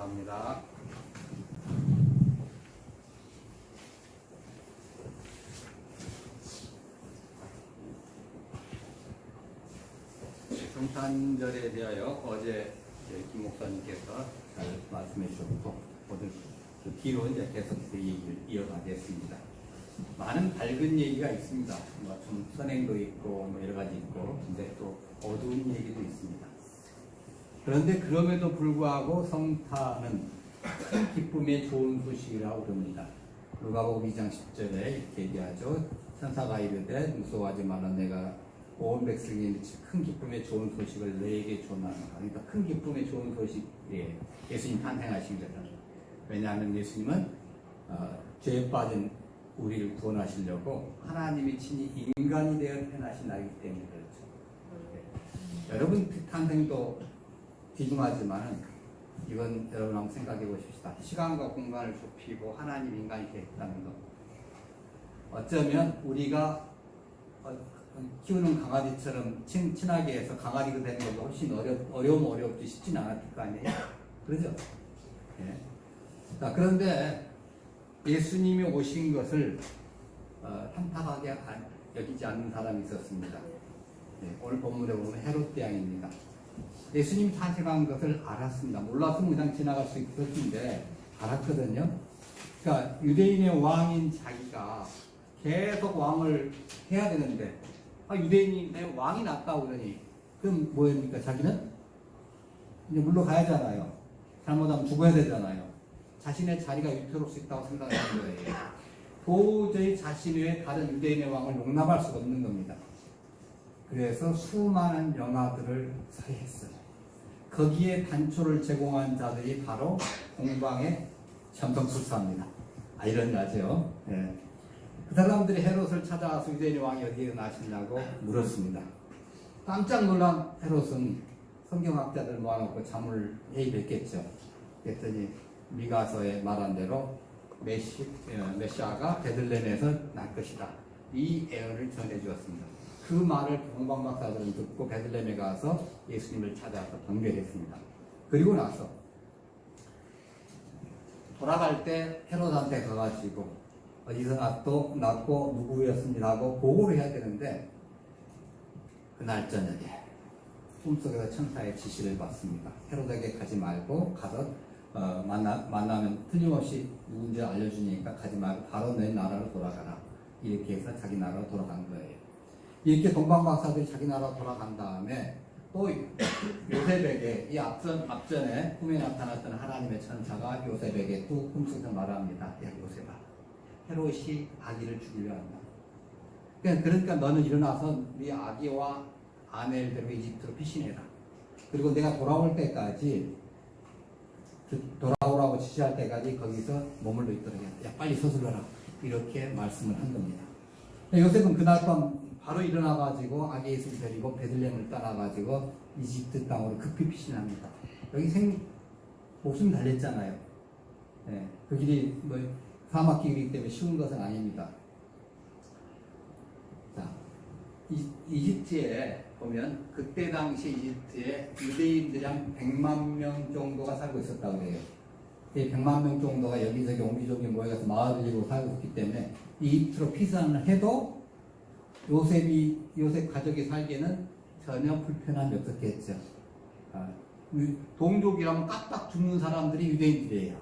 감사합니다. 성탄절에 대하여 어제 김 목사님께서 잘 말씀해 주셨고, 오늘 그 뒤로 이제 계속해서 얘기를 이어가겠습니다. 많은 밝은 얘기가 있습니다. 좀 선행도 있고, 여러 가지 있고, 근데 또 어두운 얘기도 있습니다. 그런데 그럼에도 불구하고 성탄은 큰 기쁨의 좋은 소식이라고 그럽니다. 누가복음 2장 10절에 이렇게 얘기하죠. 천사가 이르되 무서워하지 말라, 내가 온 백성에게 미칠 큰 기쁨의 좋은 소식을 너에게 전하노라. 그러니까 큰 기쁨의 좋은 소식이에요. 예수님 탄생하신 것은. 왜냐하면 예수님은 죄에 빠진 우리를 구원하시려고 하나님이 친히 인간이 되어 태어나신 날이기 때문에 그렇죠. 여러분 탄생도 귀중하지만 이건 여러분 한번 생각해 보십시다. 시간과 공간을 좁히고 하나님 인간이 되었다는 것. 어쩌면 우리가 키우는 강아지처럼 친하게 해서 강아지가 되는 것도 훨씬 어려우면 어렵지 쉽지는 않았을 거 아니에요. 그러죠? 예. 자, 그런데 예수님이 오신 것을 탐탁하게 여기지 않는 사람이 있었습니다. 예, 오늘 본문에 보면 헤롯 왕입니다. 예수님이 탄생한 것을 알았습니다. 몰랐으면 그냥 지나갈 수 있을 텐데 알았거든요. 그러니까 유대인의 왕인 자기가 계속 왕을 해야 되는데 유대인이 내 왕이 낫다고 그러니 그럼 뭐입니까? 자기는 이제 물러가야잖아요. 잘못하면 죽어야 되잖아요. 자신의 자리가 위태로울 수 있다고 생각하는 거예요. 도저히 자신 외에 다른 유대인의 왕을 용납할 수가 없는 겁니다. 그래서 수많은 영아들을 살해했어요. 거기에 단초를 제공한 자들이 바로 공방의 점성술사입니다. 이런 나죠. 예. 그 사람들이 헤롯을 찾아와서 유대인의 왕이 어디에 나시냐고 물었습니다. 깜짝 놀란 헤롯은 성경학자들 모아놓고 잠을 회의했겠죠. 그랬더니 미가서에 말한 대로 메시아가 베들레헴에서 날 것이다. 이 예언을 전해주었습니다. 그 말을 공방박사들은 듣고 베들레헴에 가서 예수님을 찾아서 경배했습니다. 그리고 나서 돌아갈 때 헤롯한테 가가지고 어디서 낳고 누구였습니다 하고 보고를 해야 되는데 그날 저녁에 꿈속에서 천사의 지시를 받습니다. 헤롯에게 가지 말고 가서 만나면 틀림없이 누군지 알려주니까 가지 말고 바로 내 나라로 돌아가라. 이렇게 해서 자기 나라로 돌아간 거예요. 이렇게 동방박사들이 자기 나라로 돌아간 다음에 또 요셉에게 이 앞전에 꿈에 나타났던 하나님의 천사가 요셉에게 또 꿈속에서 말합니다. 야 요셉아, 헤롯이 아기를 죽이려 한다. 그러니까 너는 일어나서 네 아기와 아내를 데리고 이집트로 피신해라. 그리고 내가 돌아올 때까지 돌아오라고 지시할 때까지 거기서 머물러 있도록 해. 야 빨리 서둘러라. 이렇게 말씀을 한 겁니다. 요셉은 그날 밤 바로 일어나가지고 아기 예수를 데리고 베들레헴을 떠나가지고 이집트 땅으로 급히 피신합니다. 여기 목숨이 달렸잖아요. 네, 그 길이 사막길이기 때문에 쉬운 것은 아닙니다. 자, 이집트에 보면 그때 당시 이집트에 유대인들이 한 100만 명 정도가 살고 있었다고 해요. 이 100만 명 정도가 여기저기 옹기종기 모여서 마을을 이루고 살고 있기 때문에 이집트로 피신을 해도 요셉 가족이 살기에는 전혀 불편함이 없었겠죠. 동족이라면 깍딱 죽는 사람들이 유대인들이에요.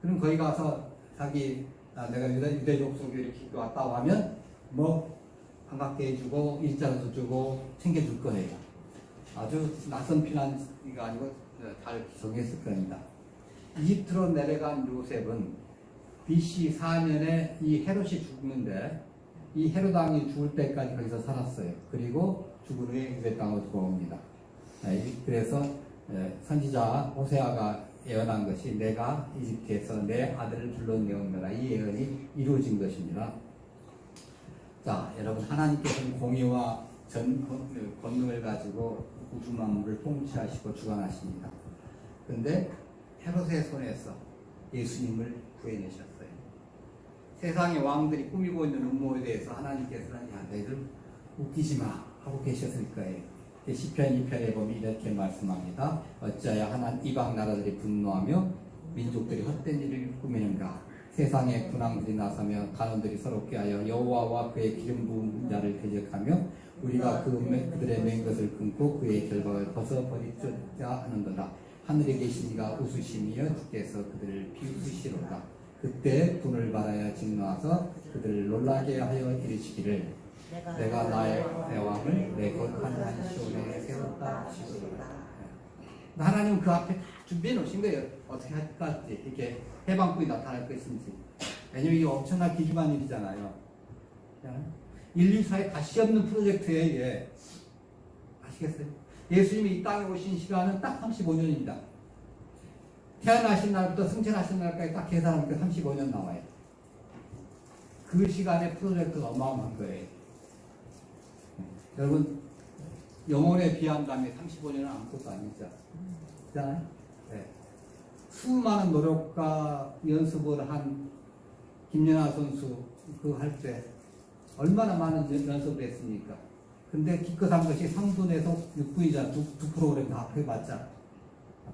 그럼 거기 가서 내가 유대족 속에 이렇게 왔다고 하면 반갑게 해주고 일자리도 주고 챙겨줄 거예요. 아주 낯선 피난이가 아니고 잘 적응했을 겁니다. 이집트로 내려간 요셉은 BC 4년에 이 헤롯이 죽는데 이 헤롯 왕이 죽을 때까지 거기서 살았어요. 그리고 죽은 후에 유대 땅으로 돌아옵니다. 그래서 선지자 호세아가 예언한 것이 내가 이집트에서 내 아들을 불러내온다라. 이 예언이 이루어진 것입니다. 자, 여러분 하나님께서는 공의와 권능을 가지고 우주 만물을 통치하시고 주관하십니다. 그런데 헤롯의 손에서 예수님을 구해내셨어요. 세상의 왕들이 꾸미고 있는 음모에 대해서 하나님께서는 야 너희들 웃기지 마 하고 계셨을 거예요. 시편 2편에 보면 이렇게 말씀합니다. 어찌하여 이방 나라들이 분노하며 민족들이 헛된 일을 꾸미는가. 세상에 군왕들이 나서며 간원들이 서로 꾀하여 여호와와 그의 기름 부은 자를 대적하며 우리가 그들의 맹 것을 끊고 그의 결박을 벗어버리자 하는도다. 하늘에 계신 이가 웃으시며 주께서 그들을 비웃으시로다. 그때 분을 받아야 진노하서 그들을 놀라게 하여 이르시기를 내가 나의 왕을 내 거룩한 시온에 세웠다 하시리라. 하나님은 그 앞에 다 준비해 놓으신 거예요. 어떻게 할까? 이렇게 해방꾼이 나타날 것인지. 왜냐면 이게 엄청난 기중한 일이잖아요. 인류사에 다시 없는 프로젝트예요. 이게. 아시겠어요? 예수님이 이 땅에 오신 시간은 딱 35년입니다. 태어나신 날부터 승천하신 날까지 딱 계산하면 35년 나와요. 그 시간에 프로젝트가 어마어마한 거예요. 여러분, 영혼의 비한감이 35년은 아무것도 아니죠. 그렇잖아요? 네. 수많은 노력과 연습을 한 김연아 선수 그 할 때 얼마나 많은 연습을 했습니까? 근데 기껏 한 것이 3분에서 6분이자 두 프로그램 다 해봤자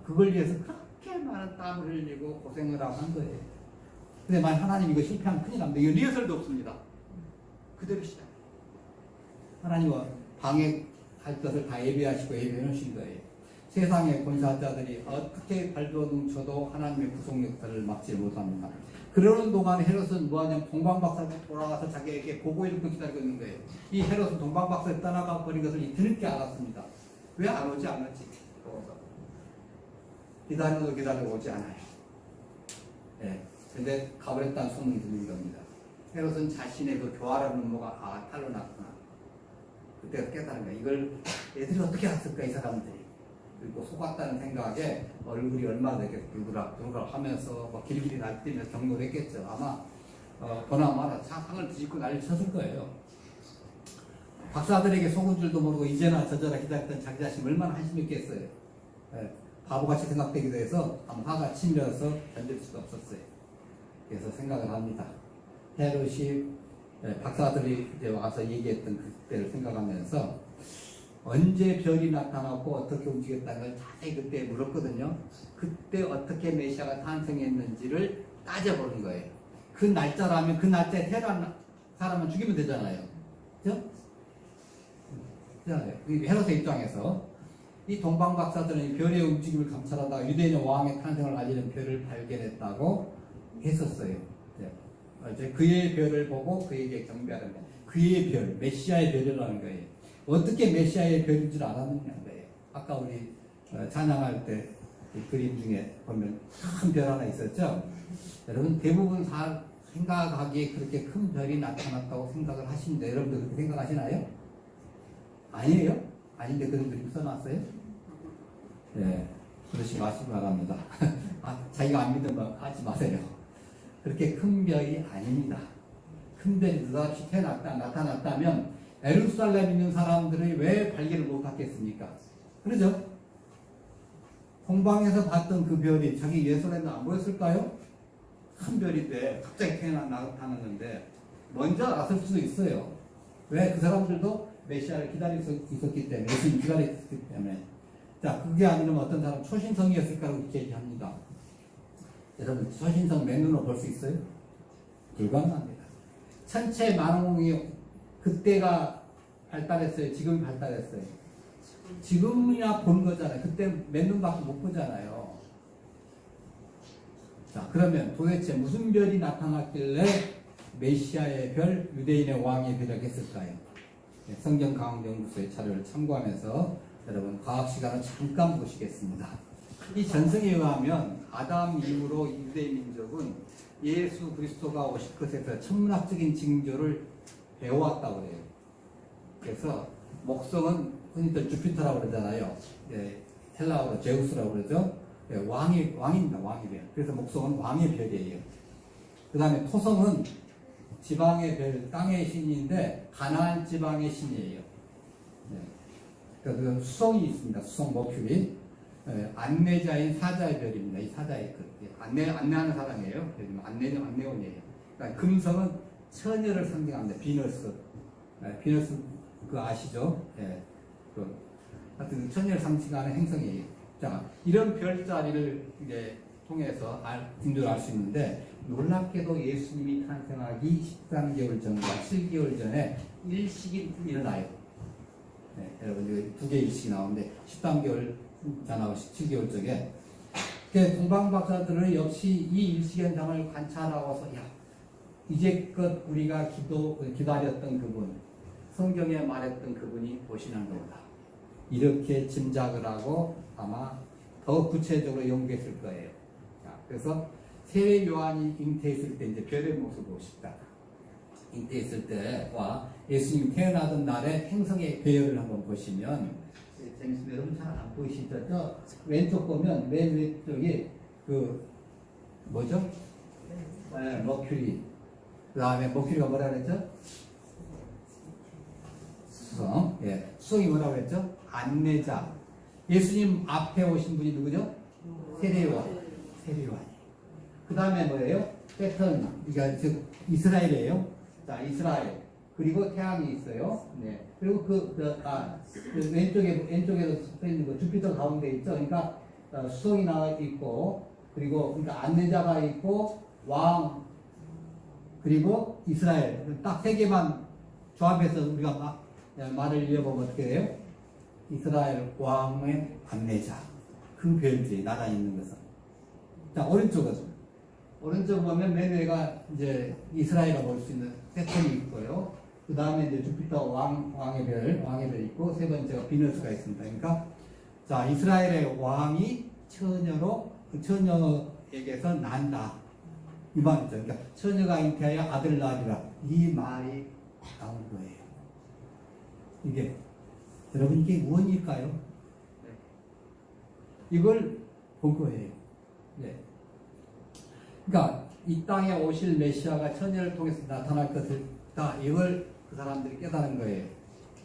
그걸 위해서 그렇게 많은 땀을 흘리고 고생을 하고 한 거예요. 근데 만약 하나님 이거 실패하면 큰일 납니다. 이거 리허설도 없습니다. 그대로 시작. 하나님은 방해할 것을 다 예비하시고 예비해 놓으신 거예요. 세상의 권사자들이 어떻게 발버둥쳐도 하나님의 구속 역사를 막지 못합니다. 그러는 동안 헤롯은 뭐하냐면 동방박사로 돌아가서 자기에게 보고 읽고 기다리고 있는 거예요. 이 헤롯은 동방박사에 떠나가 버린 것을 뒤늦게 알았습니다. 왜 안 오지 않았지? 기다려도 오지 않아요. 네. 근데 가버렸다는 소문이 들린 겁니다. 헤롯은 자신의 그 교활한 음모가 탈로 났구나. 그때 깨달은 거예요. 이걸 애들이 어떻게 알았을까, 이 사람들이. 그리고 속았다는 생각에 얼굴이 얼마나 되게 불그락 하면서 막 길길이 날뛰면서 경로를 했겠죠. 아마 보나마나 상을 뒤집고 난리 쳤을 거예요. 박사들에게 속은 줄도 모르고 이제나 저저나 기다렸던 자기 자신이 얼마나 한심했겠어요. 네, 바보같이 생각되기도 해서 화가 치밀어서 견딜 수가 없었어요. 그래서 생각을 합니다. 헤롯이 박사들이 이제 와서 얘기했던 그때를 생각하면서 언제 별이 나타났고 어떻게 움직였다는 걸 자세히 그때 물었거든요. 그때 어떻게 메시아가 탄생했는지를 따져보는 거예요. 그 날짜라면 그 날짜에 태어난 사람은 죽이면 되잖아요. 그죠? 헤롯의 입장에서 이 동방박사들은 별의 움직임을 감찰하다가 유대인의 왕의 탄생을 알리는 별을 발견했다고 했었어요. 이제 그의 별을 보고 그에게 경배하는 거예요. 그의 별, 메시아의 별이라는 거예요. 어떻게 메시아의 별인 줄 알았느냐는 거예요. 아까 우리 찬양할 때 그림 중에 보면 큰 별 하나 있었죠. 여러분 대부분 다 생각하기에 그렇게 큰 별이 나타났다고 생각을 하시는데 여러분들 그렇게 생각하시나요? 아니에요? 아닌데 그런 그림 써놨어요? 네, 그러시 마시기 바랍니다. 자기가 안 믿으면 하지 마세요. 그렇게 큰 별이 아닙니다. 큰 별이 느닷없이 나타났다면 예루살렘에 있는 사람들이 왜 발견을 못하겠습니까? 그러죠? 동방에서 봤던 그 별이 자기 예루살렘에 안 보였을까요? 큰 별인데 갑자기 나타났는데 먼저 알았을 수도 있어요. 왜? 그 사람들도 메시아를 기다리고 있었기 때문에, 예수님 기다리고 있었기 때문에. 자, 그게 아니면 어떤 사람 초신성이었을까라고 이렇게 얘기합니다. 여러분, 초신성 맨눈으로 볼 수 있어요? 불가능합니다. 천체 만홍이 그때가 발달했어요? 지금이 발달했어요? 지금이야 본 거잖아요. 그때 맨눈밖에 못 보잖아요. 자, 그러면 도대체 무슨 별이 나타났길래 메시아의 별, 유대인의 왕의 별이라고 했을까요? 성경 강원연구소의 자료를 참고하면서 여러분 과학 시간을 잠깐 보시겠습니다. 이 전승에 의하면 아담 이후로 유대 민족은 예수 그리스도가 오실 것에 대해서 천문학적인 징조를 배워왔다고 그래요. 그래서 목성은 흔히들 주피터라고 그러잖아요. 헬라어로 제우스라고 그러죠. 왕입니다. 왕이 별. 그래서 목성은 왕의 별이에요. 그 다음에 토성은 지방의 별, 땅의 신인데 가나안 지방의 신이에요. 그래서 수성이 있습니다. 수성 머큐리. 안내자인 사자의 별입니다. 이 사자의 안내하는 사람이에요. 안내원이에요. 그러니까 금성은 처녀를 상징합니다. 비너스. 비너스 그 아시죠? 하여튼 천년을 상징하는 행성이에요. 자, 이런 별자리를 이제 통해서 진도를 알 수 있는데, 놀랍게도 예수님이 탄생하기 13개월 전과 7개월 전에 일식이 일어나요. 네, 여러분, 여기 두 개의 일식이 나오는데, 13개월 전하고 17개월 쪽에. 동방박사들은 역시 이 일식 현상을 관찰하고서, 야, 이제껏 우리가 기다렸던 그분, 성경에 말했던 그분이 오시는 거다. 이렇게 짐작을 하고 아마 더 구체적으로 연구했을 거예요. 자, 그래서 세례 요한이 잉태했을 때 이제 별의 모습을 보십니다. 잉태했을 때와 예수님이 태어나던 날의 행성의 배열을 한번 보시면 재밌습니다. 여러분 잘 안 보이시죠? 저 왼쪽 보면 맨 왼쪽이 그 뭐죠? 네, 머큐리. 그 다음에 머큐리가 뭐라 그랬죠? 수성. 예, 수성이 뭐라고 그랬죠? 안내자. 예수님 앞에 오신 분이 누구죠? 세례요한. 세례요한. 그 다음에 뭐예요? 패턴. 그러니까 이스라엘이에요. 자, 이스라엘. 그리고 태양이 있어요. 네. 그리고 그 왼쪽에도 써 있는 거 주피터 가운데 있죠. 그러니까 수성이 나와 있고, 그리고 그러니까 안내자가 있고, 왕, 그리고 이스라엘. 딱 세 개만 조합해서 우리가 말을 이어보면 어떻게 돼요? 이스라엘 왕의 안내자. 그 별들이 나란히 있는 것은. 자, 오른쪽 보면 맨 위가 이제 이스라엘을 볼 수 있는 세턴이 있고요. 그 다음에 이제 주피터 왕의 별 있고, 세 번째가 비너스가 있습니다. 그러니까, 자, 이스라엘의 왕이 처녀로, 그 처녀에게서 난다. 이 말이죠. 그러니까, 처녀가 잉태하여 아들 낳으리라. 이 말이 나온 거예요. 이게, 여러분, 이게 무언일까요? 네. 이걸 본 거예요. 네. 그러니까, 이 땅에 오실 메시아가 처녀를 통해서 나타날 것을 다 이걸 그 사람들이 깨달은 거예요.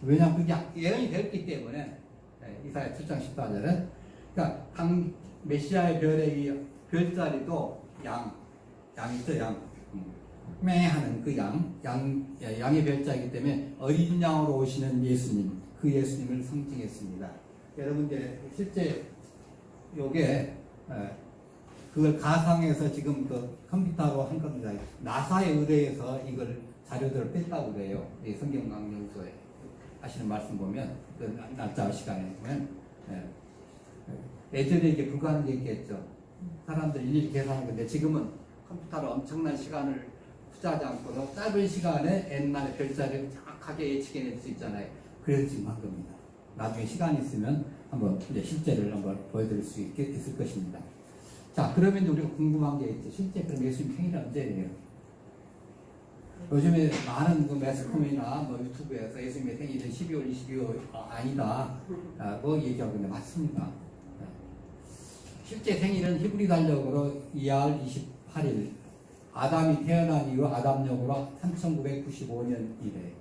왜냐하면 그게 예언이 됐기 때문에. 네, 이사야 7장 14절은. 그러니까 메시아의 별의 별자리도 양이죠, 양. 매 하는 그 양의 별자이기 때문에 어린 양으로 오시는 예수님, 그 예수님을 상징했습니다. 여러분들 실제 요게 그걸 가상해서 지금 그 컴퓨터로 한 겁니다. 나사에 의뢰해서 이걸 자료들을 뺐다고 그래요. 이 성경강령서에 하시는 말씀 보면, 그 날짜 시간에 보면, 예전에 이게 불가능했겠죠. 사람들 일일이 계산한 건데, 지금은 컴퓨터로 엄청난 시간을 투자하지 않고도 짧은 시간에 옛날의 별자리를 정확하게 예측해낼 수 있잖아요. 그래서 지금 한 겁니다. 나중에 시간이 있으면 한번 이제 실제를 한번 보여드릴 수 있을 것입니다. 자, 그러면 우리가 궁금한 게 있죠. 실제 그럼 예수님 생일이 언제예요? 요즘에 많은 그 매스컴이나 뭐 유튜브에서 예수님의 생일은 12월 22일 아니다라고 얘기하고 있는데 맞습니다. 실제 생일은 히브리 달력으로 2월 28일 아담이 태어난 이후 아담력으로 3995년이래요.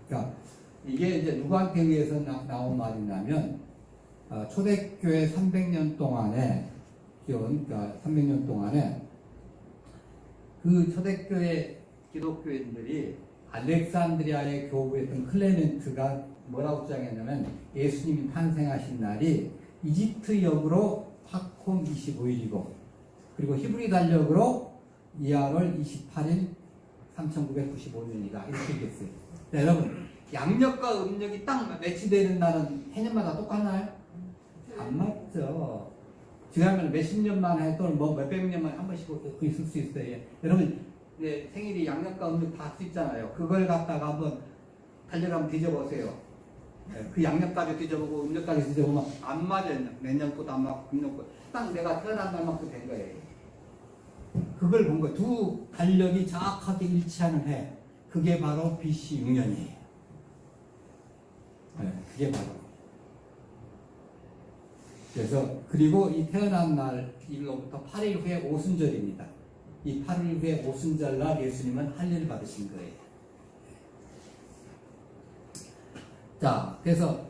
그러니까 이게 이제 누구한테 의해서 나온 말이냐면 초대교회 300년 동안에 그러니까 300년 동안에 그 초대교회 기독교인들이 알렉산드리아의 교부였던 클레멘트가 뭐라고 주장했냐면 예수님이 탄생하신 날이 이집트 역으로 팝콘 25일이고 그리고 히브리 달력으로 2월 28일 3995년이다 이렇게 얘기했어요. 네, 여러분 양력과 음력이 딱 매치되는 날은 해년마다 똑같나요? 안 맞죠. 지나면 몇십 년 만에 또는 뭐 몇백 년 만에 한 번씩 있을 수 있어요. 여러분 네, 생일이 양력과 음력 다 할 수 있잖아요. 그걸 갖다가 한번 달력 한번 뒤져보세요. 네, 그 양력까지 뒤져보고 음력까지 뒤져보면 안 맞아요. 내년보다 안 맞고 금년보다 딱 내가 태어난 날만큼 된 거예요. 그걸 본 거예요. 두 달력이 정확하게 일치하는 해. 그게 바로 BC 6년이에요. 네, 그게 바로. 그래서 그리고 이 태어난 날 일로부터 8일 후에 오순절입니다. 이 8일 후에 오순절 날 예수님은 할례를 받으신 거예요. 자, 그래서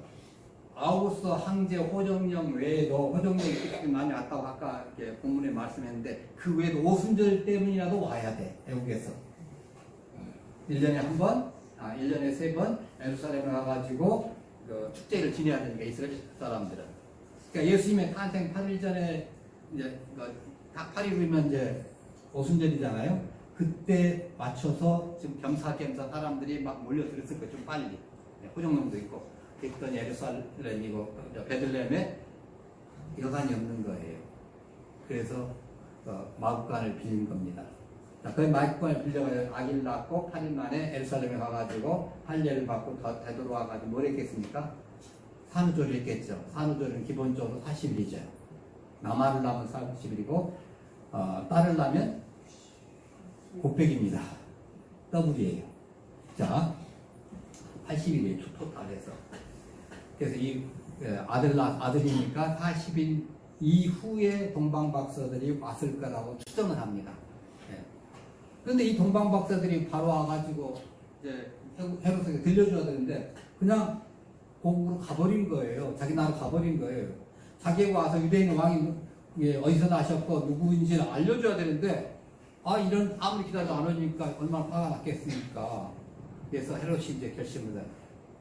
아우구스도 황제 호정령 외에도 호정령이 많이 왔다고 아까 이렇게 본문에 말씀했는데 그 외에도 오순절 때문이라도 와야 돼. 애국에서 1년에 한 번, 1년에 3번 예루살렘에 와가지고 그 축제를 지내야 되니까 이스라엘 사람들은. 그러니까 예수님의 탄생 8일 전에 이제 딱 8일 후면 이제 오순절이잖아요. 그때 맞춰서 지금 겸사겸사 사람들이 막 몰려들었을 거예요. 좀 빨리. 그 정도도 있고. 그랬더니 예루살렘이고 베들레헴에 여관이 없는 거예요. 그래서 마구간을 빌린 겁니다. 자, 그 마구간을 빌려가지고 아기를 낳고 8일 만에 예루살렘에 가가지고 할례를 받고 되돌아와가지고 뭘 했겠습니까? 산후조리를 했겠죠. 산후조리는 기본적으로 40일이죠. 남아를 낳으면 40일이고 딸을 낳으면 곱백입니다. 더블이에요. 자, 80일이에요. 토탈해서. 그래서 이 아들이니까 40일 이후에 동방박사들이 왔을 거라고 추정을 합니다. 예. 그런데 이 동방박사들이 바로 와가지고 이제 헤롯에게 들려줘야 되는데 그냥 고국으로 가버린 거예요. 자기 나라 가버린 거예요. 자기가 와서 유대인 왕이 어디서 나셨고 누구인지를 알려줘야 되는데 이런 아무리 기다려도 안 오니까 얼마나 화가 났겠습니까? 그래서 헤롯이 이제 결심을 해요.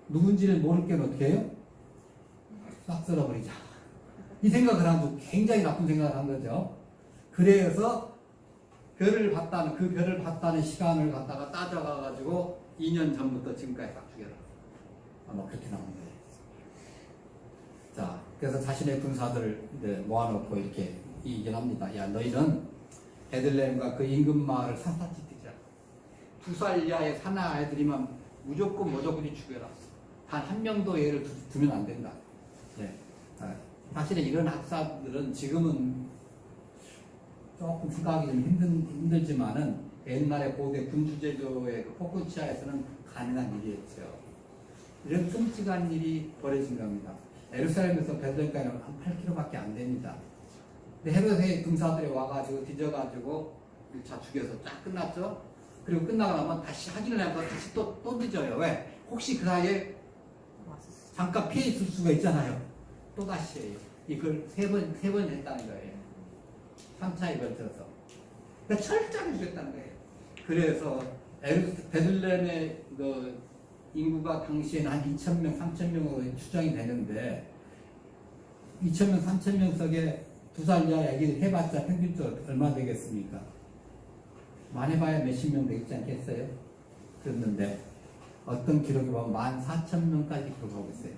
누군지를 모르게는 어떻게 해요? 싹 쓸어버리자. 이 생각을 하고 굉장히 나쁜 생각을 한 거죠. 그래서 그 별을 봤다는 시간을 갖다가 따져가가지고 2년 전부터 지금까지 딱 죽여라. 아마 그렇게 나온 거예요. 자, 그래서 자신의 군사들을 이제 모아놓고 이렇게 얘기를 합니다. 야, 너희는 베들레헴과 그 인근 마을을 샅샅이 뛰자. 2살 이하의 사나 아이들이면 무조건이 죽여라. 단 한 명도 얘를 두면 안 된다. 네. 사실은 이런 학사들은 지금은 조금 생각하기 좀 힘들지만은 옛날에 고대 군주제도의 그 포크치아에서는 가능한 일이었죠. 이런 끔찍한 일이 벌어진 겁니다. 예루살렘에서 베들레헴까지는 한 8km밖에 안 됩니다. 근데 헤롯의 군사들이 와가지고 뒤져가지고 1차 죽여서 쫙 끝났죠. 그리고 끝나고 나면 다시 확인을 해서 다시 또 늦어요. 왜? 혹시 그 사이에 잠깐 피해 있을 수가 있잖아요. 또 다시 해요. 이걸 세 번 했다는 거예요. 3차에 걸쳐서. 그러니까 철저하게 죽였다는 거예요. 그래서 베들레헴의 그 인구가 당시에는 한 2,000명, 3,000명으로 추정이 되는데 2,000명, 3,000명 속에 2살 이하 애기를 해봤자 평균적으로 얼마 되겠습니까? 많이 봐야 몇십 명 되겠지 않겠어요? 그랬는데 어떤 기록이 보면 14,000명까지 기록하고 있어요.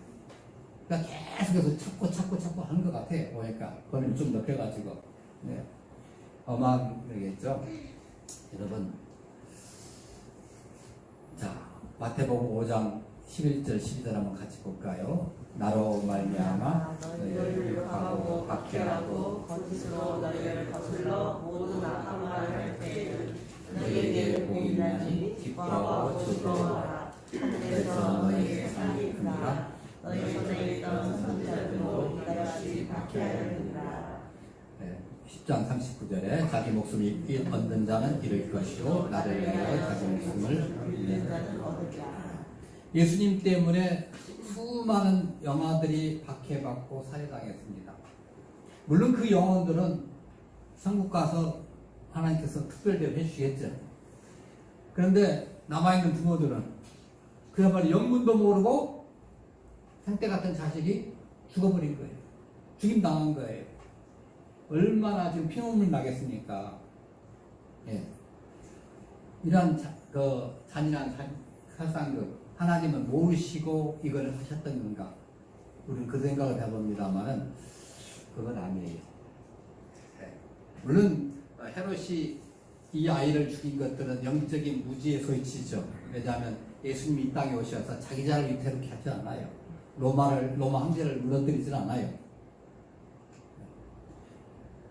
그러니까 계속해서 찾고 하는 것 같아요. 보니까 그거는 좀 높여가지고 네. 어마어마한 얘기겠죠. 여러분, 자 마태복음 5장 11절 12절 한번 같이 볼까요? 나로 말미암아 너희를 욕하고 박해하고 거짓으로 너희를 거슬러 모든 악한 말을 할 때에는 너희에게 복이 있나니 기뻐하고 즐거워하라. 하늘에서 너희의 상이 크니라. 너희 손에 있던 선지자들도 이같이 박해하였느니라. 10장 39절에 자기 목숨이 얻는 자는 잃을 것이요 나를 위하여 자기 목숨을 잃는 자는 얻으리라. 예수님 때문에 수많은 영아들이 박해받고 살해당했습니다. 물론 그 영혼들은 천국 가서 하나님께서 특별 대우해 주시겠죠. 그런데 남아있는 부모들은 그야말로 영문도 모르고 생태 같은 자식이 죽어버린 거예요. 죽임당한 거예요. 얼마나 지금 피눈물 나겠습니까? 예. 이러한 잔인한 살상극 하나님은 모르시고 이걸 하셨던 건가? 우리는 그 생각을 해봅니다만은 그건 아니에요. 네. 물론 헤롯이 이 아이를 죽인 것들은 영적인 무지에 소이치죠. 왜냐하면 예수님이 이 땅에 오셔서 자기 자를 위태롭게 하지 않아요. 로마 황제를 무너뜨리진 않아요.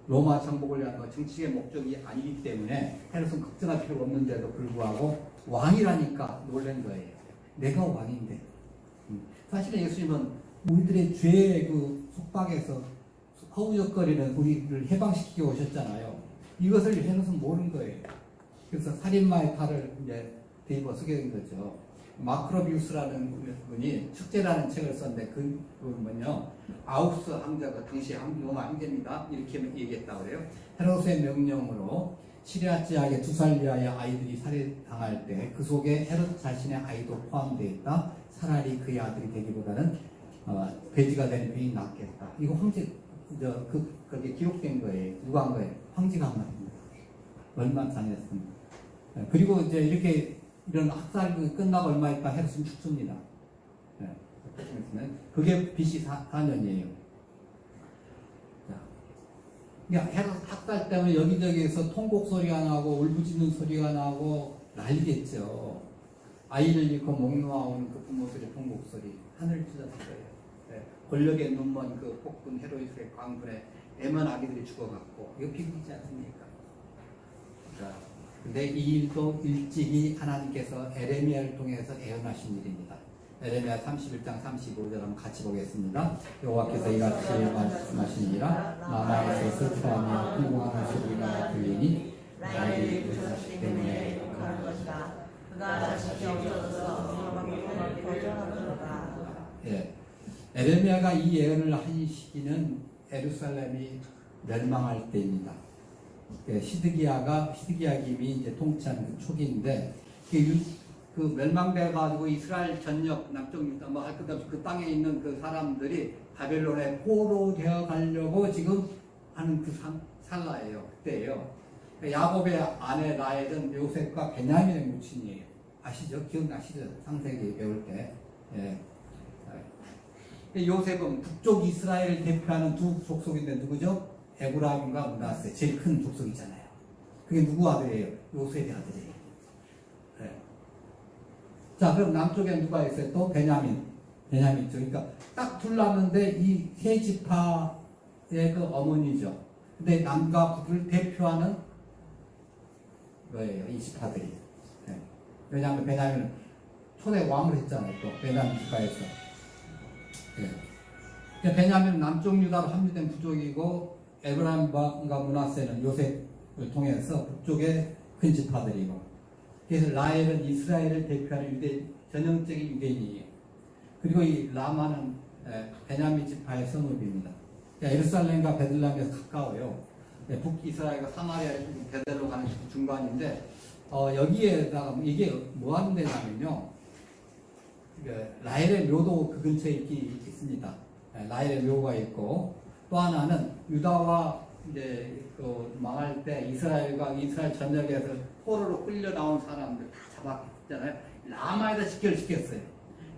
로마 정복을 위한 정치의 목적이 아니기 때문에 헤롯은 걱정할 필요가 없는데도 불구하고 왕이라니까 놀란 거예요. 내가 왕인데. 사실은 예수님은 우리들의 죄의 그 속박에서 허우적거리는 우리를 해방시키고 오셨잖아요. 이것을 헤롯은 모르는 거예요. 그래서 살인마의 탈을 이제 뒤집어 쓰게 된 거죠. 마크로비우스라는 분이 축제라는 책을 썼는데 그분은요 아우스 황제가 당시 로마 황제입니다. 이렇게 얘기했다고 그래요. 헤롯의 명령으로 시리아 지역의 2살 이하의 아이들이 살해당할 때 그 속에 헤롯 자신의 아이도 포함되어 있다. 차라리 그의 아들이 되기보다는 돼지가 되는 병이 낫겠다. 이거 그게 기록된 거예요. 누가 한 거예요? 황제가 한 말입니다. 얼마 전이었습니다. 그리고 이제 이렇게 이런 학살이 끝나고 얼마 있다 헤롯은 죽습니다. 그게 BC 4년이에요. 헤롯 학살 때문에 여기저기에서 통곡 소리가 나고 울부짖는 소리가 나고 난리겠죠. 아이를 잃고 목 놓아오는 그 부모들의 통곡 소리 하늘을 찢었어요. 권력에 눈먼 그 폭군 헤로이스의 광군에 애먼 아기들이 죽어갔고 이거 비극이지 않습니까? 자, 근데 이 일도 일찍이 하나님께서 에레미야를 통해서 예언하신 일입니다. 에레미야 31장 35절 한번 같이 보겠습니다. 여호와께서 이같이 말씀하시니라 라마에서 슬퍼하며 흥분하는 소리가 들리니 나의 그 자식 때문에 욕하는 것이다. 그가 자식이 없어져서 방법을 거절하더라. 에레미야가 이 예언을 한 시기는 예루살렘이 멸망할 때입니다. 시드기야 김이 이제 통치한 그 초기인데 그 멸망돼 가지고 이스라엘 전역 남쪽 유다 뭐 할 것 없이 그 땅에 있는 그 사람들이 바벨론에 포로되어 가려고 지금 하는 그 찰나예요. 그때예요. 야곱의 아내 라헬은 요셉과 베냐민의 모친이에요. 아시죠? 기억나시죠? 창세기 배울 때. 요셉은 북쪽 이스라엘을 대표하는 두 족속인데 누구죠? 에브라임과 므낫세, 제일 큰 족속이잖아요. 그게 누구 아들이에요? 요셉의 아들이에요. 자, 그럼 남쪽에 누가 있어요? 또 베냐민 쪽. 그러니까 딱 둘 남는데 이 세 지파의 그 어머니죠. 근데 남과 북을 대표하는 거예요, 이 지파들이. 왜냐하면 베냐민은 초대 왕을 했잖아요, 또 베냐민 지파에서. 베냐민은 남쪽 유다로 합류된 부족이고 에브라임과 므낫세는 요셉을 통해서 북쪽의 큰 지파들이고, 그래서 라헬은 이스라엘을 대표하는 전형적인 유대인이에요. 그리고 이 라마는 베냐민 지파의 성읍입니다. 예루살렘과 베들레헴에서 가까워요. 북이스라엘과 사마리아 베델로 가는 중간인데 여기에다가 이게 뭐 하는 데냐면요, 라헬의 묘도 그 근처에 있습니다. 라헬의 묘가 있고, 또 하나는 유다와 이제 그 망할 때 이스라엘 전역에서 포로로 끌려 나온 사람들 다 잡았잖아요. 라마에다 직결시켰어요.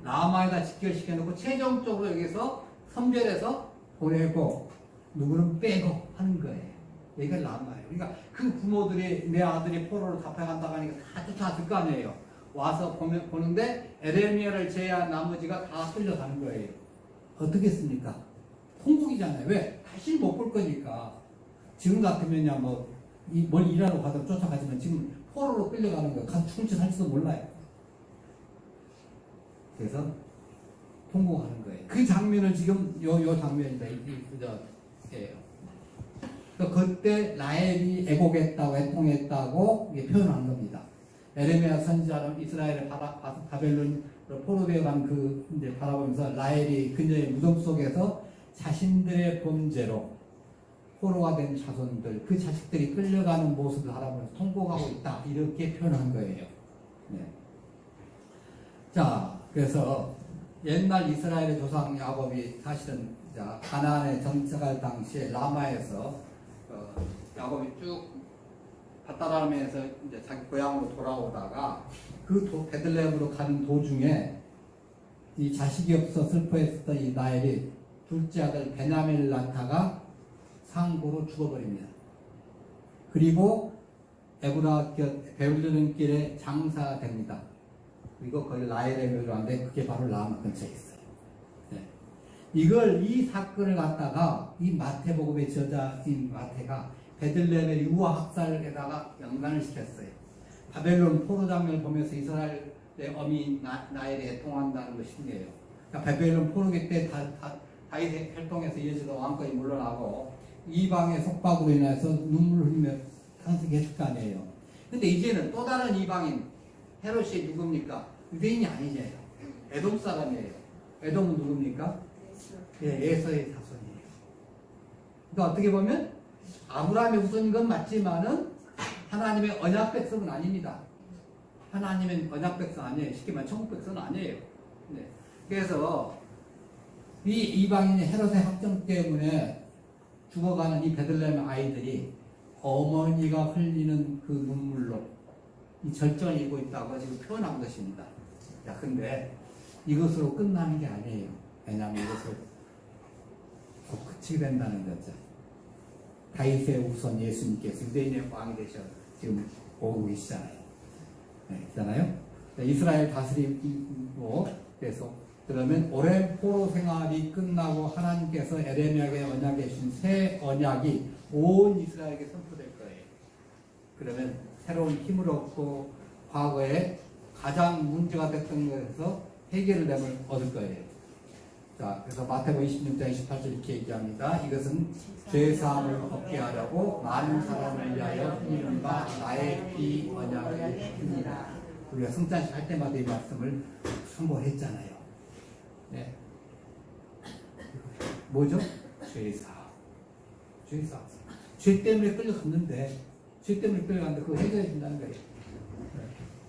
라마에다 직결시켜놓고 최종적으로 여기서 선별해서 보내고 누구는 빼고 하는 거예요. 여기가 라마예요. 그러니까 그 부모들이 내 아들이 포로로 잡혀간다고 하니까 다 쫓아왔을 거 아니에요. 와서 보는데 에레미야를 제외한 나머지가 다 끌려가는 거예요. 어떻게 했습니까? 통곡이잖아요. 왜? 다시 못 볼 거니까. 지금 같으면야 뭘 일하러 가도 쫓아가지만 지금 포로로 끌려가는 거예요. 가서 죽을지 살지도 몰라요. 그래서 통곡하는 거예요. 그 장면을 지금 요 장면이다. 그때 라헬이 애곡했다고 애통했다고 표현한 겁니다. 에레미야 선지자는 이스라엘의 바벨론 포로되어 간 그 이제 바라보면서 라헬이 그녀의 무덤 속에서 자신들의 범죄로 포로가 된 자손들, 그 자식들이 끌려가는 모습을 바라보면서 통곡하고 있다. 이렇게 표현한 거예요. 자, 그래서 옛날 이스라엘의 조상 야곱이 사실은 가나안에 정착할 당시에 라마에서 야곱이 쭉 바다라면에서 이제 자기 고향으로 돌아오다가 그 베들레헴으로 가는 도중에 이 자식이 없어 슬퍼했었던 이 라헬이 둘째 아들 베냐민을 낳다가 상고로 죽어버립니다. 그리고 베들레헴 길에 장사가 됩니다. 그리고 거기 라헬의 묘로 하는데 그게 바로 라마 근처에 있어요. 이 사건을 갖다가 이 마태복음의 저자인 마태가 베들레헴의 유아 학살에다가 연관을 시켰어요. 바벨론 포로 장면을 보면서 이스라엘의 어미 라헬이 애통한다는 것인데요. 그러니까 바벨론 포로기 때 다윗의 혈통에서 이어지던 왕권이 물러나고 이방의 속박으로 인해서 눈물을 흘리며 상승했을 거 아니에요. 근데 이제는 또 다른 이방인 헤롯이 누굽니까? 유대인이 아니잖아요. 에돔 사람이에요. 에돔은 누굽니까? 에서의 자손이에요. 그러니까 어떻게 보면 아브라함의 후손인 건 맞지만은 하나님의 언약 백성은 아닙니다. 하나님은 언약 백성 아니에요. 쉽게 말하면 천국 백성은 아니에요. 네. 그래서 이 이방인의 헤롯의 확정 때문에 죽어가는 이 베들레헴 아이들이 어머니가 흘리는 그 눈물로 이 절정을 이루고 있다고 지금 표현한 것입니다. 자, 근데 이것으로 끝나는 게 아니에요. 왜냐하면 이것을 곧 끝이 된다는 거죠. 다윗의 우선 예수님께서 유대인의 왕이 되셔 지금 오고 계시잖아요. 네, 있잖아요. 이스라엘 다스리고 그래서 그러면 오랜 포로 생활이 끝나고 하나님께서 에레미야에게 언약해 주신 새 언약이 온 이스라엘에게 선포될 거예요. 그러면 새로운 힘을 얻고 과거에 가장 문제가 됐던 것에서 해결됨을 얻을 거예요. 자, 그래서 마태복음 26장 28절 이렇게 얘기합니다. 이것은 죄사함을 얻게 하려고 많은 사람을 위하여 흘리는 바 나의 피 언약을 듭니다. 우리가 성찬식 할 때마다 이 말씀을 선포했잖아요. 네. 뭐죠? 죄사함. 죄사함. 죄 때문에 끌려갔는데, 죄 때문에 끌려갔는데 그거 해결해 준다는 거예요.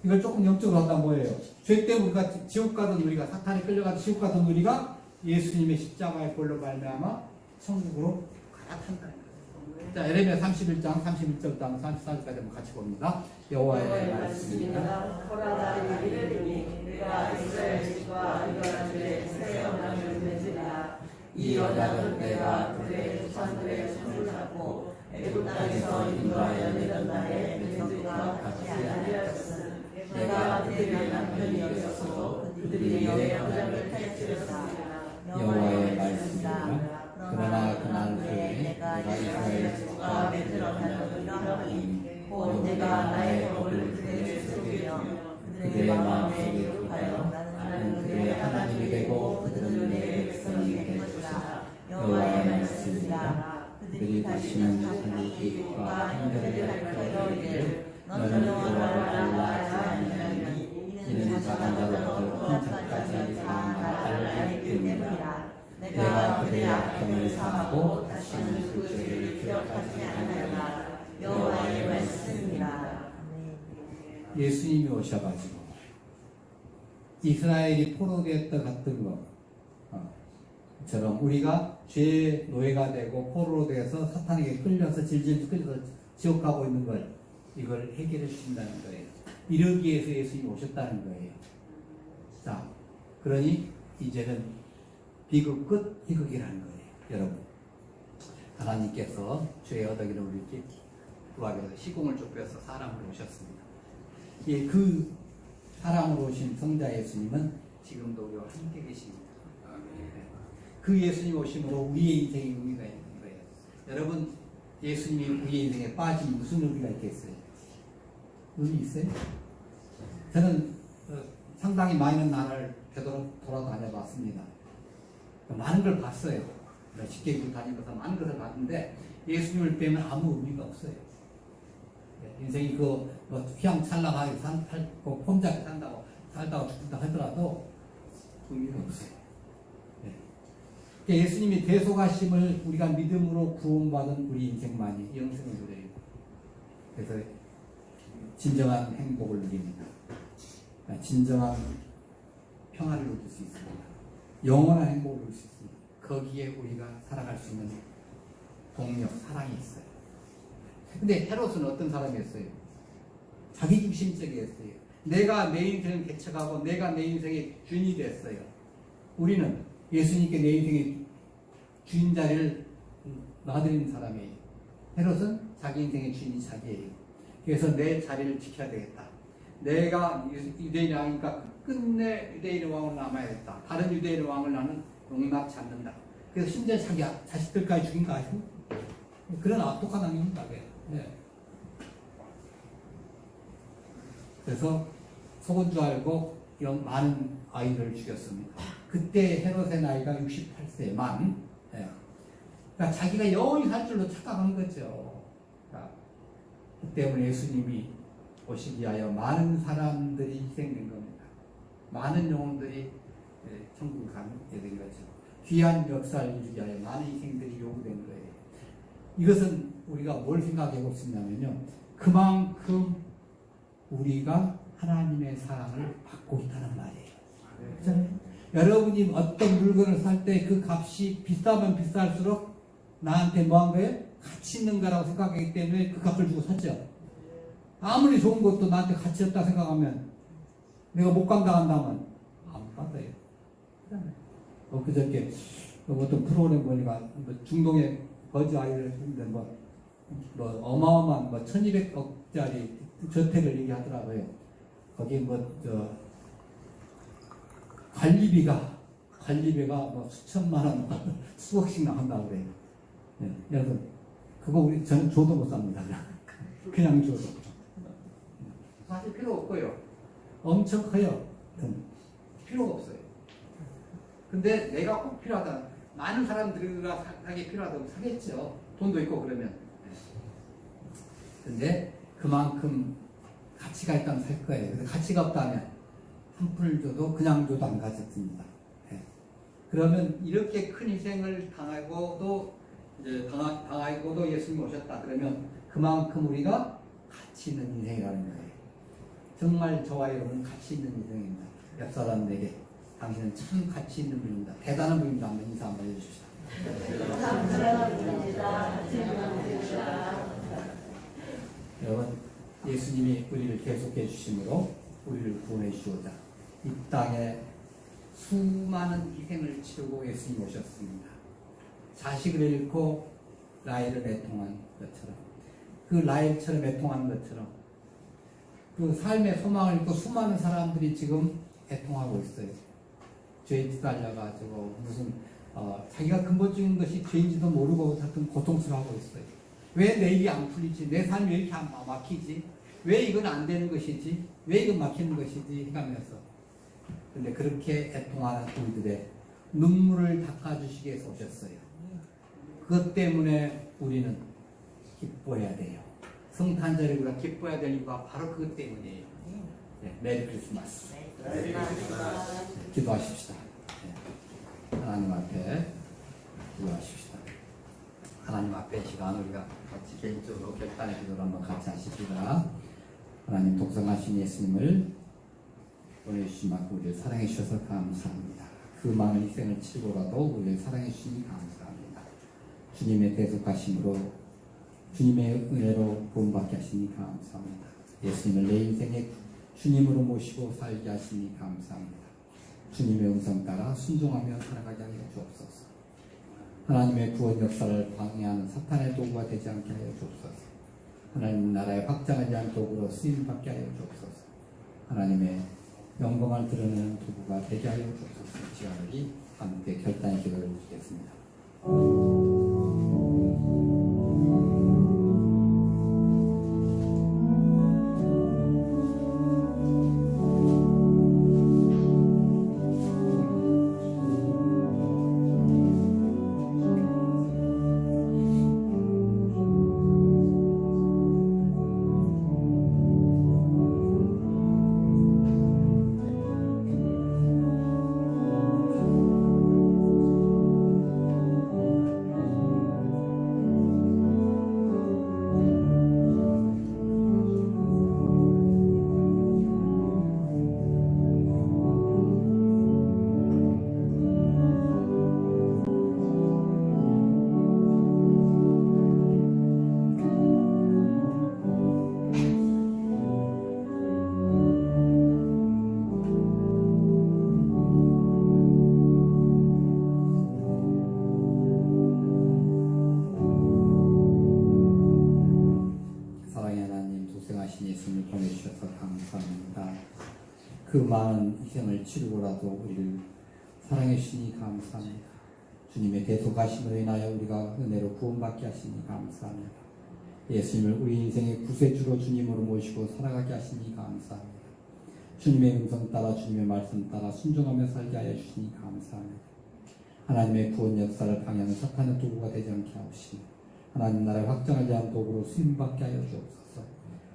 이걸 조금 영적으로 한다 뭐예요? 죄 때문에 우리가 지옥 가던 우리가 사탄에 끌려가서 지옥 가던 우리가 예수님의 십자가의 볼로 말미암아 천국으로 갈아탄다는 거예요. 자, 에레미야 31장 31절부터 34절까지 한번 같이 봅니다. 여호와의 말씀입니다. 보라 이르리니 내가 이스라엘 집과 유다 집에 새 언약을 맺으리라. 이 언약은 내가 그들의 조상들의 손을 잡고 애굽 땅에서 인도하여 내던 날에 맺음과 같이 아니하였으나 내가 그들의 남편이 여겼어도 그들이 내 언약을 탈취했습니다. 여호와의 말씀입니다. 그러나 그날 후에 내가 이스라엘 집과 맺으러 하였더니 곧 내가 나의 법을 그들에게 새기며 그들의 마음에 기록하여 나는 그들의 하나님이 되고 그들은 내 백성이 될 것이다. 여호와의 말씀입니다. 그들이 다시는 하나님과 행렬을 할 터이를 너는 여호와를 알라 하지 아니하니 이는 작은 자로부터 큰 자까지 다 알기 때문이라. 내가 그들의 악행을 사하고 다시는 그 죄를 기억하지 아니하리라. 여호와의 말씀입니다. 예수님이 오셔가지고 이스라엘이 포로되었다 같은 것처럼 우리가 죄의 노예가 되고 포로로 되어서 사탄에게 끌려서 질질 끌려서 지옥 가고 있는 걸 이걸 해결해 주신다는 거예요. 이러기 위해서 예수님이 오셨다는 거예요. 자, 그러니 이제는 비극 끝 희극이라는 거예요. 여러분, 하나님께서 죄의 어덕이를 우리에게 구하기 위해서 시공을 좁혀서 사람으로 오셨습니다. 예, 그 사람으로 오신 성자 예수님은 지금도 우리와 함께 계십니다. 그 예수님 오심으로 우리의 인생에 의미가 있는 거예요. 여러분, 예수님이 우리의 인생에 빠지면 무슨 의미가 있겠어요? 의미 있어요? 저는 상당히 많은 나라를 돌아다녀 봤습니다. 많은 걸 봤어요. 직계국 다니면서 많은 것을 봤는데 예수님을 빼면 아무 의미가 없어요. 인생이 휘황찬란하게 폼잡게 산다고 살다가 죽다 하더라도 의미가 없어요. 예수님이 대속하심을 우리가 믿음으로 구원받은 우리 인생만이 영생을 누려요. 그래서 진정한 행복을 누립니다. 진정한 평화를 누릴 수 있습니다. 영원한 행복을 누릴 수 있습니다. 거기에 우리가 살아갈 수 있는 동력, 사랑이 있어요. 근데 헤롯은 어떤 사람이었어요? 자기중심적이었어요. 내가 내 인생을 개척하고 내가 내 인생의 주인이 됐어요. 우리는 예수님께 내 인생의 주인 자리를 놔드리는 사람이에요. 헤롯은 자기 인생의 주인이 자기예요. 그래서 내 자리를 지켜야 되겠다. 내가 유대인의 왕이니까 끝내 유대인의 왕으로 남아야겠다. 다른 유대인의 왕을 나는 용납치 않는다. 그래서 심지어 자기 자식들까지 죽인 거 아시고? 그런 악독한 왕입니다. 네. 그래서 속은 줄 알고 많은 아이들을 죽였습니다. 그때 헤롯의 나이가 68세 만. 네. 그러니까 자기가 영원히 살 줄로 착각한 거죠. 그러니까 그 때문에 예수님이 오시기 위하여 많은 사람들이 희생된 겁니다. 많은 영혼들이 천국을 가게 된 거죠. 귀한 역사를 이루기 위하여 많은 희생들이 요구된 거예요. 이것은 우리가 뭘 생각해 볼 수 있냐면요. 그만큼 우리가 하나님의 사랑을 받고 있다는 말이에요. 그렇잖아요? 여러분이 어떤 물건을 살 때 그 값이 비싸면 비쌀수록 나한테 뭐 한 거예요? 가치 있는 거라고 생각하기 때문에 그 값을 주고 샀죠. 아무리 좋은 것도 나한테 가치 없다 생각하면 내가 못 감당한다면 안 받아요. 그저께 어떤 프로그램 보니까 중동의 버즈 아일랜드 뭐 어마어마한 1200억짜리 저택을 얘기하더라고요. 거기 관리비가 수천만 원, 수억씩 나간다고 그래요. 네, 여러분, 그거 저는 줘도 못 삽니다. 그냥 줘도. 사실 필요 없고요. 엄청 커요. 필요가 없어요. 근데 내가 꼭 필요하다. 많은 사람들과 사기 필요하다고 사겠죠. 돈도 있고 그러면. 근데 그만큼 가치가 있다면 살 거예요. 근데 가치가 없다면 한 푼을 줘도 그냥 줘도 안 가졌습니다. 네. 그러면 이렇게 큰 희생을 당하고도 예수님 오셨다. 그러면 그만큼 우리가 가치 있는 인생이라는 거예요. 정말 저와 여러분은 가치 있는 인생입니다. 옆 사람에게 당신은 참 가치 있는 분입니다. 대단한 분입니다. 한번 인사 한번 해주십시오. 여러분, 예수님이 우리를 계속해 주심으로 우리를 구원해 주시고자 이 땅에 수많은 희생을 치르고 예수님 오셨습니다. 자식을 잃고 라헬을 애통한 것처럼, 그 라헬처럼 애통한 것처럼 그 삶의 소망을 잃고 수많은 사람들이 지금 애통하고 있어요. 죄에 찌달려가지고 무슨 자기가 근본적인 것이 죄인지도 모르고 하여튼 고통스러워하고 있어요. 왜 내 일이 안 풀리지? 내 삶이 왜 이렇게 안 막히지? 왜 이건 안 되는 것이지? 왜 이건 막히는 것이지? 해가면서. 근데 그렇게 애통하는 우리들의 눈물을 닦아주시기 위해서 오셨어요. 그것 때문에 우리는 기뻐해야 돼요. 성탄절에 우리가 기뻐해야 될 이유가 바로 그것 때문이에요. 네, 메리 크리스마스. 기도하십시다. 네. 하나님 앞에 기도하십시다. 하나님 앞에 시간 우리가 같이 개인적으로 결단의 기도를 한번 같이 하십시다. 하나님 독생하신 예수님을 보내주신 만큼 우리를 사랑해 주셔서 감사합니다. 그 많은 희생을 치고라도 우리를 사랑해 주시니 감사합니다. 주님의 대속하심으로 주님의 은혜로 구원받게 하시니 감사합니다. 예수님을 내 인생의 주님으로 모시고 살게 하시니 감사합니다. 주님의 음성 따라 순종하며 살아가게 하여 주옵소서. 하나님의 구원 역사를 방해하는 사탄의 도구가 되지 않게 하여 주옵소서. 하나님 나라의 확장을 위한 도구로 쓰임받게 하여 주옵소서. 하나님의 영광을 드러내는 도구가 되게 하여 주옵소서. 지하늘이 함께 결단의 기도를 드리겠습니다. 그 많은 희생을 치르고라도 우리를 사랑해 주시니 감사합니다. 주님의 대속하심으로 인하여 우리가 은혜로 구원받게 하시니 감사합니다. 예수님을 우리 인생의 구세주로 주님으로 모시고 살아가게 하시니 감사합니다. 주님의 음성 따라 주님의 말씀 따라 순종하며 살게 하여 주시니 감사합니다. 하나님의 구원 역사를 방해하는 사탄의 도구가 되지 않게 하옵시고 하나님 나라의 확장을 위한 도구로 쓰임받게 하여 주옵소서.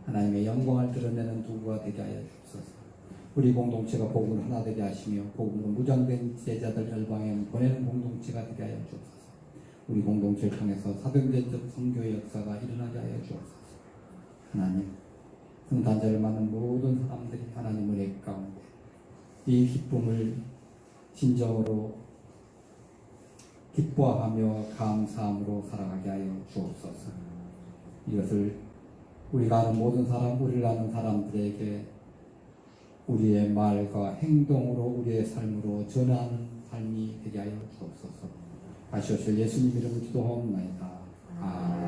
하나님의 영광을 드러내는 도구가 되게 하여 주옵소서. 우리 공동체가 복음을 하나 되게 하시며 복음으로 무장된 제자들 열방에 보내는 공동체가 되게 하여 주옵소서. 우리 공동체를 통해서 사도행전적 선교의 역사가 일어나게 하여 주옵소서. 하나님, 성탄절을 맞는 모든 사람들이 하나님의 애 가운데 이 기쁨을 진정으로 기뻐하며 감사함으로 살아가게 하여 주옵소서. 이것을 우리가 아는 모든 사람, 우리를 아는 사람들에게 우리의 말과 행동으로 우리의 삶으로 전하는 삶이 되게 하여 주옵소서. 다시 오실 예수님 이름으로 기도하옵나이다. 아멘.